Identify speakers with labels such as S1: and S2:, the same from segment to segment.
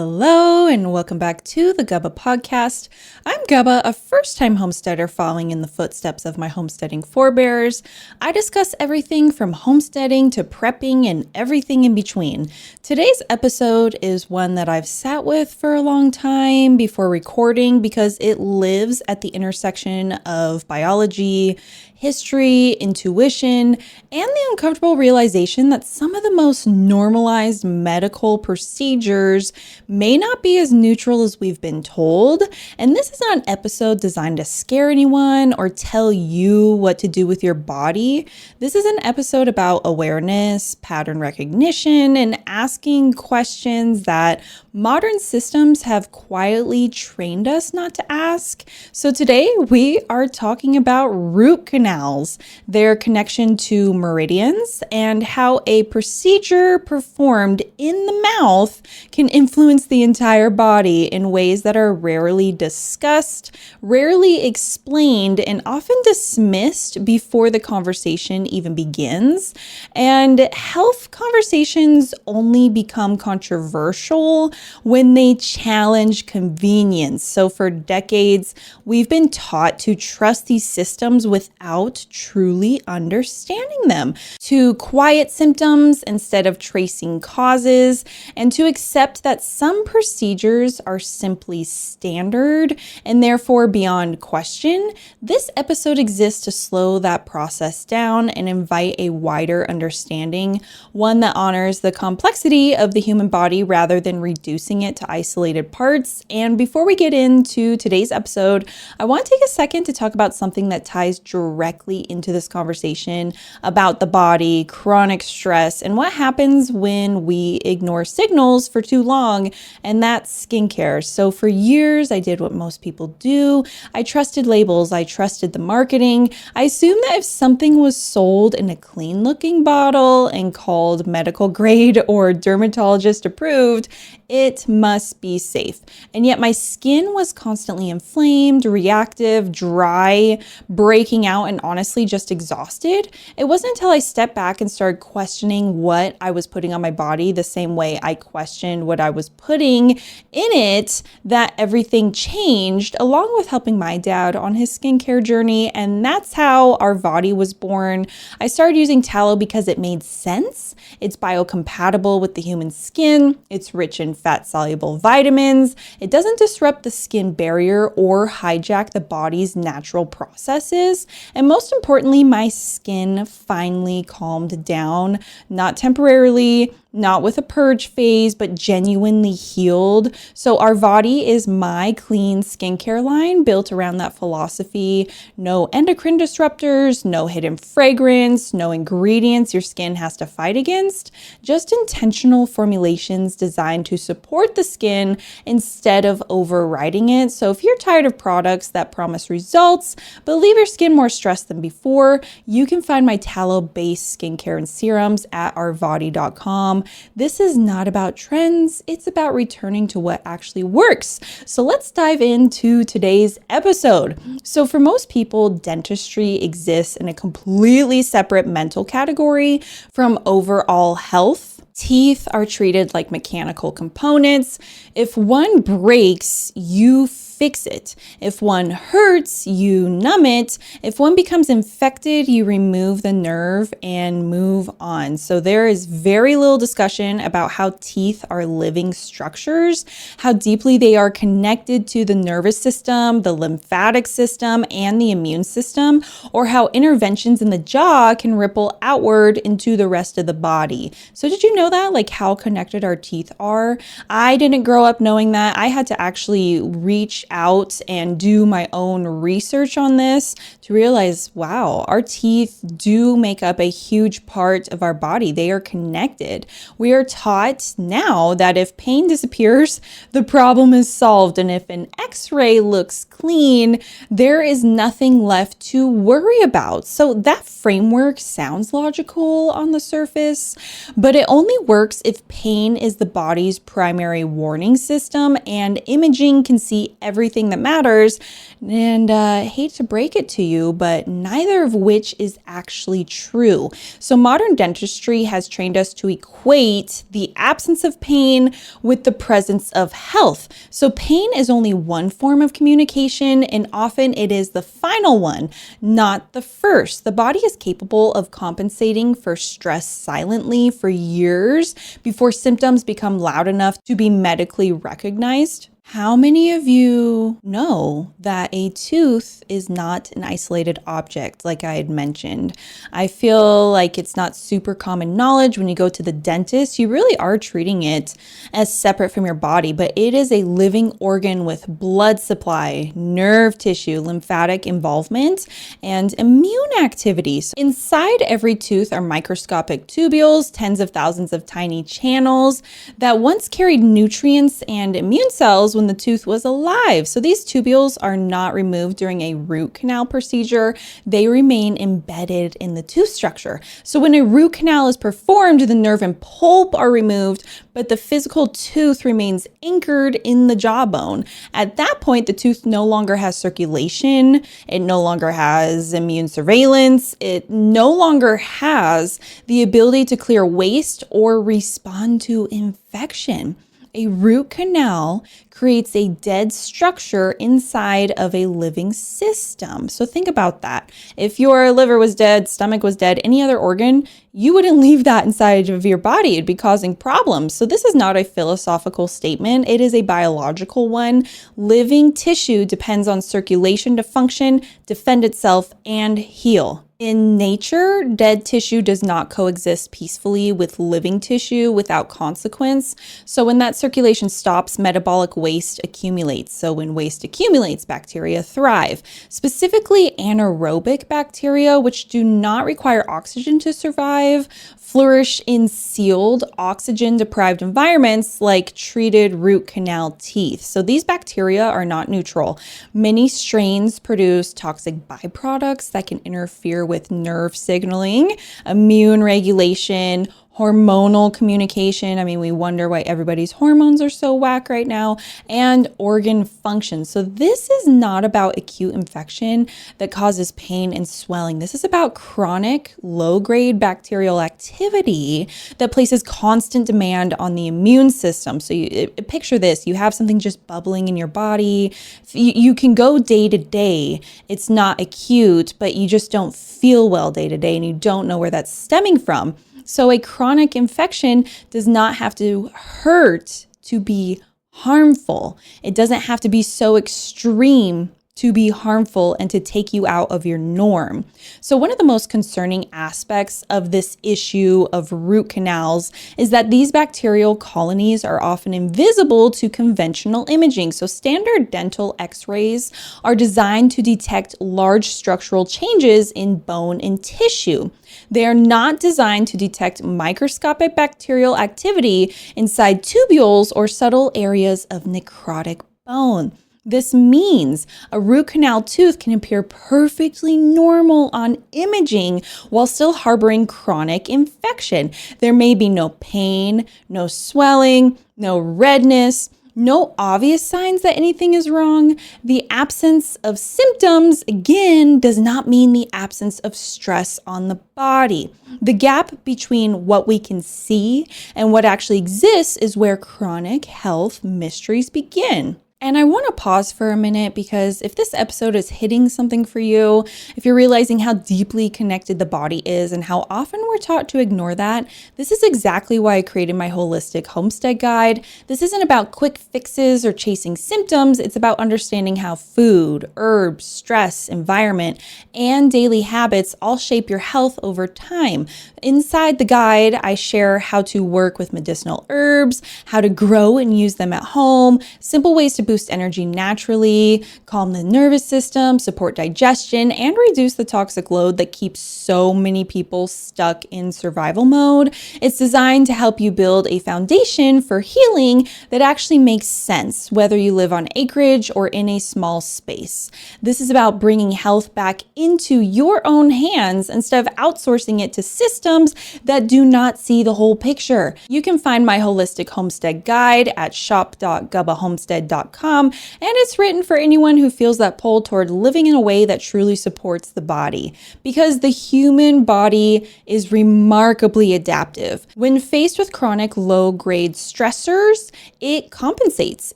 S1: Hello and welcome back to the Gubba Podcast. I'm Gubba, a first-time homesteader following in the footsteps of my homesteading forebears. I discuss everything from homesteading to prepping and everything in between. Today's episode is one that I've sat with for a long time before recording because it lives at the intersection of biology, history, intuition, and the uncomfortable realization that some of the most normalized medical procedures may not be as neutral as we've been told. And this is not an episode designed to scare anyone or tell you what to do with your body. This is an episode about awareness, pattern recognition, and asking questions that modern systems have quietly trained us not to ask. So today we are talking about root canals, their connection to meridians, and how a procedure performed in the mouth can influence the entire body in ways that are rarely discussed, rarely explained, and often dismissed before the conversation even begins. And health conversations only become controversial when they challenge convenience. So for decades, we've been taught to trust these systems without truly understanding them, to quiet symptoms instead of tracing causes, and to accept that some procedures are simply standard and therefore beyond question. This episode exists to slow that process down and invite a wider understanding, one that honors the complexity of the human body rather than reducing it to isolated parts. And before we get into today's episode, I want to take a second to talk about something that ties directly into this conversation about the body, chronic stress, and what happens when we ignore signals for too long, and that's skincare. So for years, I did what most people do. I trusted labels. I trusted the marketing. I assumed that if something was sold in a clean looking bottle and called medical grade or dermatologist approved, it must be safe. And yet my skin was constantly inflamed, reactive, dry, breaking out, and honestly just exhausted. It wasn't until I stepped back and started questioning what I was putting on my body the same way I questioned what I was putting in it that everything changed, along with helping my dad on his skincare journey. And that's how our body was born. I started using tallow because it made sense. It's biocompatible with the human skin. It's rich in fat-soluble vitamins. It doesn't disrupt the skin barrier or hijack the body's natural processes. And most importantly, my skin finally calmed down, not temporarily, not with a purge phase, but genuinely healed. So our body is my clean skincare line built around that philosophy. No endocrine disruptors, no hidden fragrance, no ingredients your skin has to fight against, just intentional formulations designed to support the skin instead of overriding it. So if you're tired of products that promise results, but leave your skin more stressed than before, you can find my tallow-based skincare and serums at ourvadi.com. This is not about trends, it's about returning to what actually works. So let's dive into today's episode. So for most people, dentistry exists in a completely separate mental category from overall health. Teeth are treated like mechanical components. If one breaks, you fix it. If one hurts, you numb it. If one becomes infected, you remove the nerve and move on. So there is very little discussion about how teeth are living structures, how deeply they are connected to the nervous system, the lymphatic system, and the immune system, or how interventions in the jaw can ripple outward into the rest of the body. So did you know that? Like how connected our teeth are? I didn't grow up knowing that. I had to actually reach out and do my own research on this to realize, wow, our teeth do make up a huge part of our body. They are connected. We are taught now that if pain disappears, the problem is solved. And if an x-ray looks clean, there is nothing left to worry about. So that framework sounds logical on the surface, but it only only works if pain is the body's primary warning system and imaging can see everything that matters. And I hate to break it to you, but neither of which is actually true. So modern dentistry has trained us to equate the absence of pain with the presence of health. So pain is only one form of communication, and often it is the final one, not the first. The body is capable of compensating for stress silently for years before symptoms become loud enough to be medically recognized. How many of you know that a tooth is not an isolated object, like I had mentioned? I feel like it's not super common knowledge. When you go to the dentist, you really are treating it as separate from your body, but it is a living organ with blood supply, nerve tissue, lymphatic involvement, and immune activities. Inside every tooth are microscopic tubules, tens of thousands of tiny channels that once carried nutrients and immune cells when the tooth was alive. So these tubules are not removed during a root canal procedure. They remain embedded in the tooth structure. So when a root canal is performed, the nerve and pulp are removed, but the physical tooth remains anchored in the jawbone. At that point, the tooth no longer has circulation. It no longer has immune surveillance. It no longer has the ability to clear waste or respond to infection. A root canal creates a dead structure inside of a living system. So think about that. If your liver was dead, stomach was dead, any other organ, you wouldn't leave that inside of your body. It'd be causing problems. So this is not a philosophical statement. It is a biological one. Living tissue depends on circulation to function, defend itself, and heal. In nature, dead tissue does not coexist peacefully with living tissue without consequence. So when that circulation stops, metabolic waste accumulates. So when waste accumulates, bacteria thrive. Specifically, anaerobic bacteria, which do not require oxygen to survive, flourish in sealed, oxygen-deprived environments like treated root canal teeth. So these bacteria are not neutral. Many strains produce toxic byproducts that can interfere with nerve signaling, immune regulation, hormonal communication. I mean, we wonder why everybody's hormones are so whack right now, and organ function. So this is not about acute infection that causes pain and swelling. This is about chronic, low-grade bacterial activity that places constant demand on the immune system. So you picture this, you have something just bubbling in your body. You can go day to day. It's not acute, but you just don't feel well day to day, and you don't know where that's stemming from. So a chronic infection does not have to hurt to be harmful. It doesn't have to be so extreme to be harmful and to take you out of your norm. So one of the most concerning aspects of this issue of root canals is that these bacterial colonies are often invisible to conventional imaging. So standard dental x-rays are designed to detect large structural changes in bone and tissue. They are not designed to detect microscopic bacterial activity inside tubules or subtle areas of necrotic bone. This means a root canal tooth can appear perfectly normal on imaging while still harboring chronic infection. There may be no pain, no swelling, no redness, no obvious signs that anything is wrong. The absence of symptoms, again, does not mean the absence of stress on the body. The gap between what we can see and what actually exists is where chronic health mysteries begin. And I want to pause for a minute because if this episode is hitting something for you, if you're realizing how deeply connected the body is and how often we're taught to ignore that, this is exactly why I created my holistic homestead guide. This isn't about quick fixes or chasing symptoms. It's about understanding how food, herbs, stress, environment, and daily habits all shape your health over time. Inside the guide, I share how to work with medicinal herbs, how to grow and use them at home, simple ways to boost boost energy naturally, calm the nervous system, support digestion, and reduce the toxic load that keeps so many people stuck in survival mode. It's designed to help you build a foundation for healing that actually makes sense, whether you live on acreage or in a small space. This is about bringing health back into your own hands instead of outsourcing it to systems that do not see the whole picture. You can find my holistic homestead guide at shop.gubbahomestead.com, and it's written for anyone who feels that pull toward living in a way that truly supports the body, because the human body is remarkably adaptive. When faced with chronic low-grade stressors, it compensates,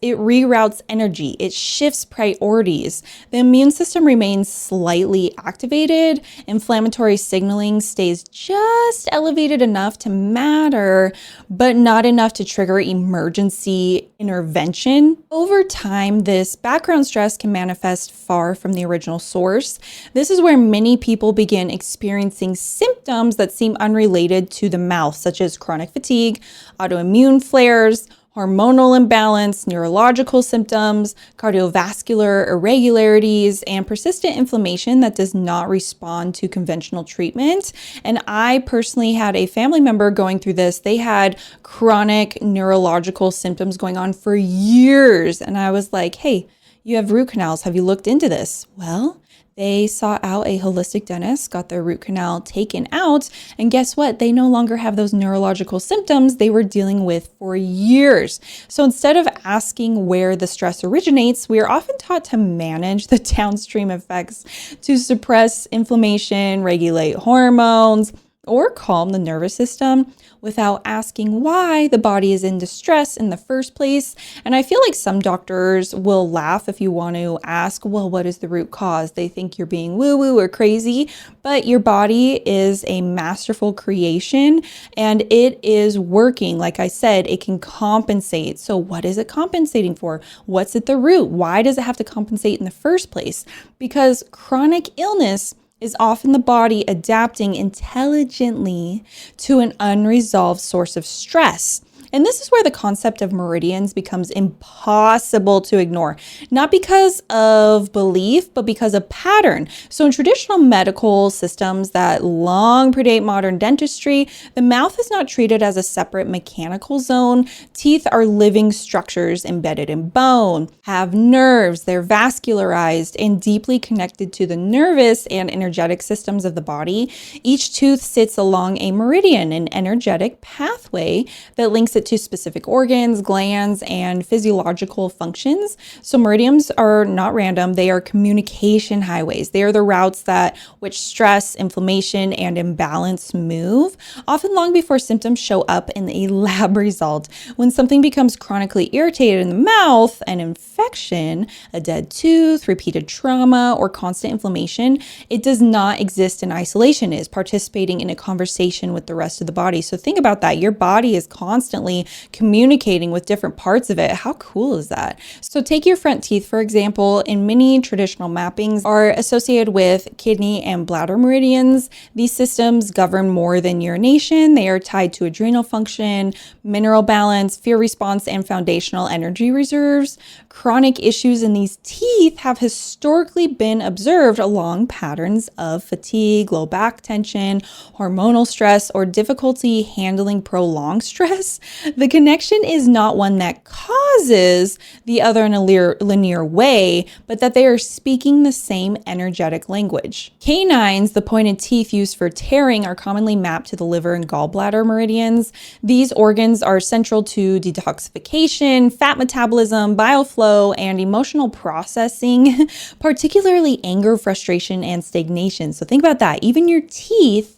S1: it reroutes energy, it shifts priorities. The immune system remains slightly activated, inflammatory signaling stays just elevated enough to matter, but not enough to trigger emergency intervention. Over time, this background stress can manifest far from the original source. This is where many people begin experiencing symptoms that seem unrelated to the mouth, such as chronic fatigue, autoimmune flares, hormonal imbalance, neurological symptoms, cardiovascular irregularities, and persistent inflammation that does not respond to conventional treatment. And I personally had a family member going through this. They had chronic neurological symptoms going on for years. And I was like, hey, you have root canals. Have you looked into this? Well, they sought out a holistic dentist, got their root canal taken out, and guess what? They no longer have those neurological symptoms they were dealing with for years. So instead of asking where the stress originates, we are often taught to manage the downstream effects, to suppress inflammation, regulate hormones, or calm the nervous system without asking why the body is in distress in the first place. And I feel like some doctors will laugh if you want to ask, well, what is the root cause? They think you're being woo-woo or crazy, but your body is a masterful creation and it is working. Like I said, it can compensate. So what is it compensating for? What's at the root? Why does it have to compensate in the first place? Because chronic illness is often the body adapting intelligently to an unresolved source of stress. And this is where the concept of meridians becomes impossible to ignore, not because of belief, but because of pattern. So in traditional medical systems that long predate modern dentistry, the mouth is not treated as a separate mechanical zone. Teeth are living structures embedded in bone, have nerves, they're vascularized and deeply connected to the nervous and energetic systems of the body. Each tooth sits along a meridian, an energetic pathway that links it to specific organs, glands, and physiological functions. So meridians are not random. They are communication highways. They are the routes that which stress, inflammation, and imbalance move, often long before symptoms show up in a lab result. When something becomes chronically irritated in the mouth, an infection, a dead tooth, repeated trauma, or constant inflammation, it does not exist in isolation. It is participating in a conversation with the rest of the body. So think about that. Your body is constantly communicating with different parts of it. How cool is that? So take your front teeth, for example. In many traditional mappings are associated with kidney and bladder meridians. These systems govern more than urination. They are tied to adrenal function, mineral balance, fear response, and foundational energy reserves. Chronic issues in these teeth have historically been observed along patterns of fatigue, low back tension, hormonal stress, or difficulty handling prolonged stress. The connection is not one that causes the other in a linear way, but that they are speaking the same energetic language. Canines, the pointed teeth used for tearing, are commonly mapped to the liver and gallbladder meridians. These organs are central to detoxification, fat metabolism, bile flow, and emotional processing, particularly anger, frustration, and stagnation. So think about that. Even your teeth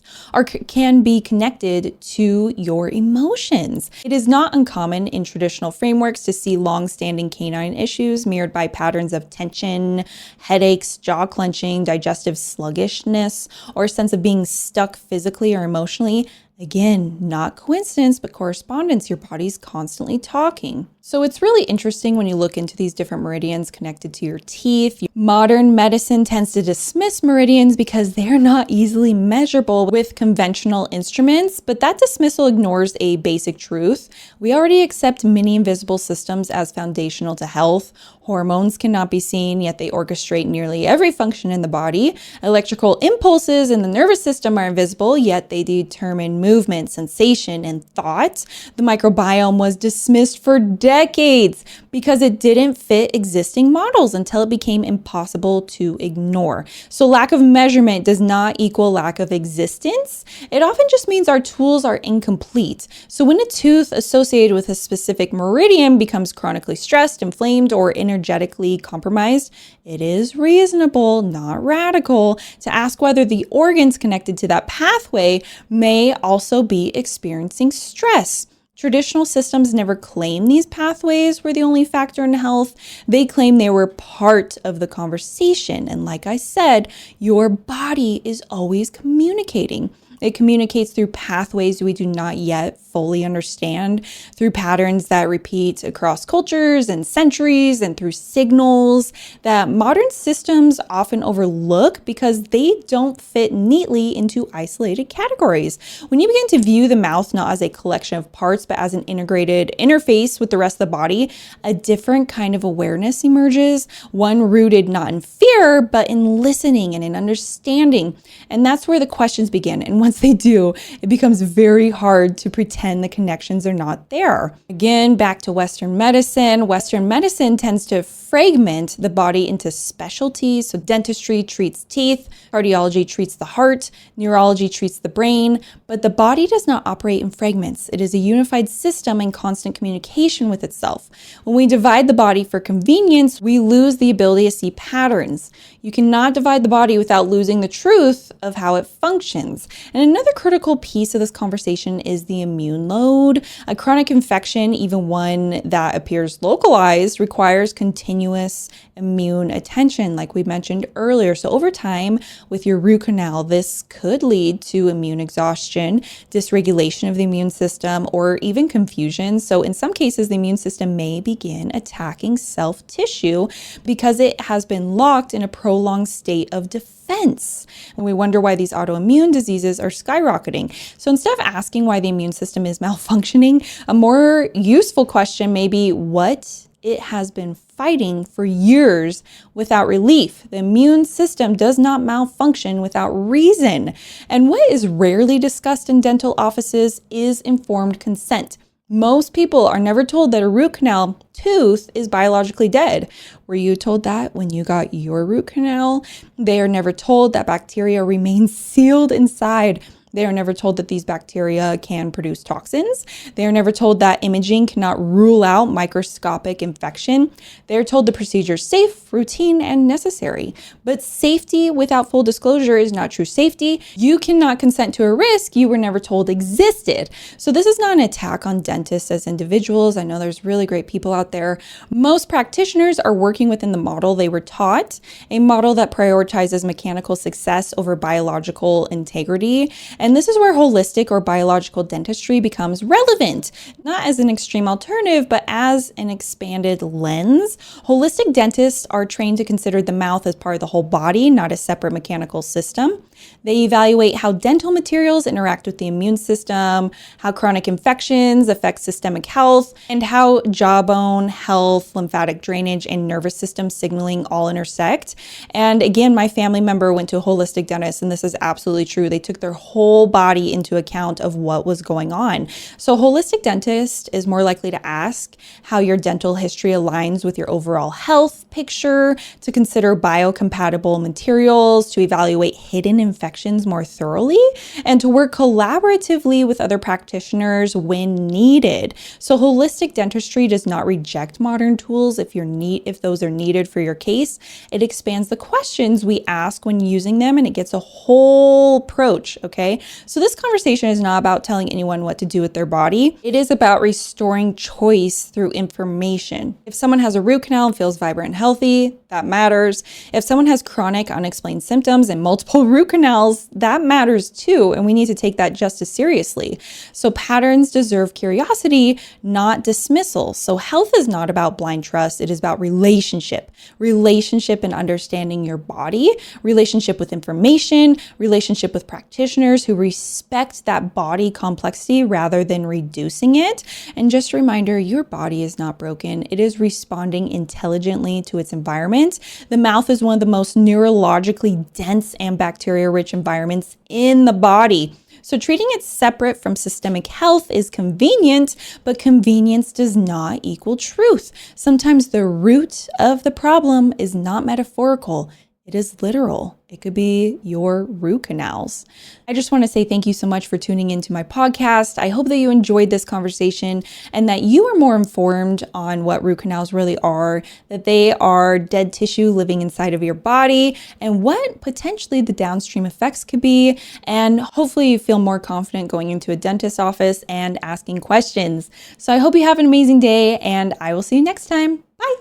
S1: can be connected to your emotions. It is not uncommon in traditional frameworks to see long-standing canine issues mirrored by patterns of tension, headaches, jaw clenching, digestive sluggishness, or a sense of being stuck physically or emotionally. Again, not coincidence, but correspondence. Your body's constantly talking. So it's really interesting when you look into these different meridians connected to your teeth. Modern medicine tends to dismiss meridians because they're not easily measurable with conventional instruments, but that dismissal ignores a basic truth. We already accept many invisible systems as foundational to health. Hormones cannot be seen, yet they orchestrate nearly every function in the body. Electrical impulses in the nervous system are invisible, yet they determine movement, sensation, and thought. The microbiome was dismissed for decades because it didn't fit existing models until it became impossible to ignore. So lack of measurement does not equal lack of existence. It often just means our tools are incomplete. So when a tooth associated with a specific meridian becomes chronically stressed, inflamed, or energetically compromised, it is reasonable, not radical, to ask whether the organs connected to that pathway may also be experiencing stress. Traditional systems never claim these pathways were the only factor in health. They claim they were part of the conversation. And like I said, your body is always communicating. It communicates through pathways we do not yet fully understand, through patterns that repeat across cultures and centuries, and through signals that modern systems often overlook because they don't fit neatly into isolated categories. When you begin to view the mouth not as a collection of parts, but as an integrated interface with the rest of the body, a different kind of awareness emerges, one rooted not in fear, but in listening and in understanding. And that's where the questions begin. And once they do, it becomes very hard to pretend the connections are not there. Again, back to Western medicine. Western medicine tends to fragment the body into specialties. So dentistry treats teeth, cardiology treats the heart, neurology treats the brain, but the body does not operate in fragments. It is a unified system in constant communication with itself. When we divide the body for convenience, we lose the ability to see patterns. You cannot divide the body without losing the truth of how it functions. And another critical piece of this conversation is the immune load. A chronic infection, even one that appears localized, requires continuous immune attention, like we mentioned earlier. So over time, with your root canal, this could lead to immune exhaustion, dysregulation of the immune system, or even confusion. So in some cases, the immune system may begin attacking self-tissue because it has been locked in a prolonged state of defense. And we wonder why these autoimmune diseases are skyrocketing. So instead of asking why the immune system is malfunctioning, a more useful question may be what it has been fighting for years without relief. The immune system does not malfunction without reason. And what is rarely discussed in dental offices is informed consent. Most people are never told that a root canal tooth is biologically dead. Were you told that when you got your root canal? They are never told that bacteria remain sealed inside. They are never told that these bacteria can produce toxins. They are never told that imaging cannot rule out microscopic infection. They are told the procedure is safe, routine, and necessary. But safety without full disclosure is not true safety. You cannot consent to a risk you were never told existed. So this is not an attack on dentists as individuals. I know there's really great people out there. Most practitioners are working within the model they were taught, a model that prioritizes mechanical success over biological integrity. And this is where holistic or biological dentistry becomes relevant, not as an extreme alternative, but as an expanded lens. Holistic dentists are trained to consider the mouth as part of the whole body, not a separate mechanical system. They evaluate how dental materials interact with the immune system, how chronic infections affect systemic health, and how jawbone health, lymphatic drainage, and nervous system signaling all intersect. And again, my family member went to a holistic dentist, and this is absolutely true. They took their whole body into account of what was going on. So holistic dentist is more likely to ask how your dental history aligns with your overall health picture, to consider biocompatible materials, to evaluate hidden infections more thoroughly, and to work collaboratively with other practitioners when needed. So holistic dentistry does not reject modern tools if those are needed for your case. It expands the questions we ask when using them, and it gets a whole approach, okay? okay? So this conversation is not about telling anyone what to do with their body. It is about restoring choice through information. If someone has a root canal and feels vibrant and healthy, that matters. If someone has chronic unexplained symptoms and multiple root canals, that matters too, and we need to take that just as seriously. So patterns deserve curiosity, not dismissal. So health is not about blind trust. It is about relationship and understanding your body, relationship with information, relationship with practitioners who respect that body complexity rather than reducing it. And just a reminder, your body is not broken. It is responding intelligently to its environment. The mouth is one of the most neurologically dense and bacteria-rich environments in the body. So treating it separate from systemic health is convenient, but convenience does not equal truth. Sometimes the root of the problem is not metaphorical. It is literal. It could be your root canals. I just want to say thank you so much for tuning into my podcast. I hope that you enjoyed this conversation and that you are more informed on what root canals really are, that they are dead tissue living inside of your body, and what potentially the downstream effects could be. And hopefully you feel more confident going into a dentist's office and asking questions. So I hope you have an amazing day, and I will see you next time. Bye.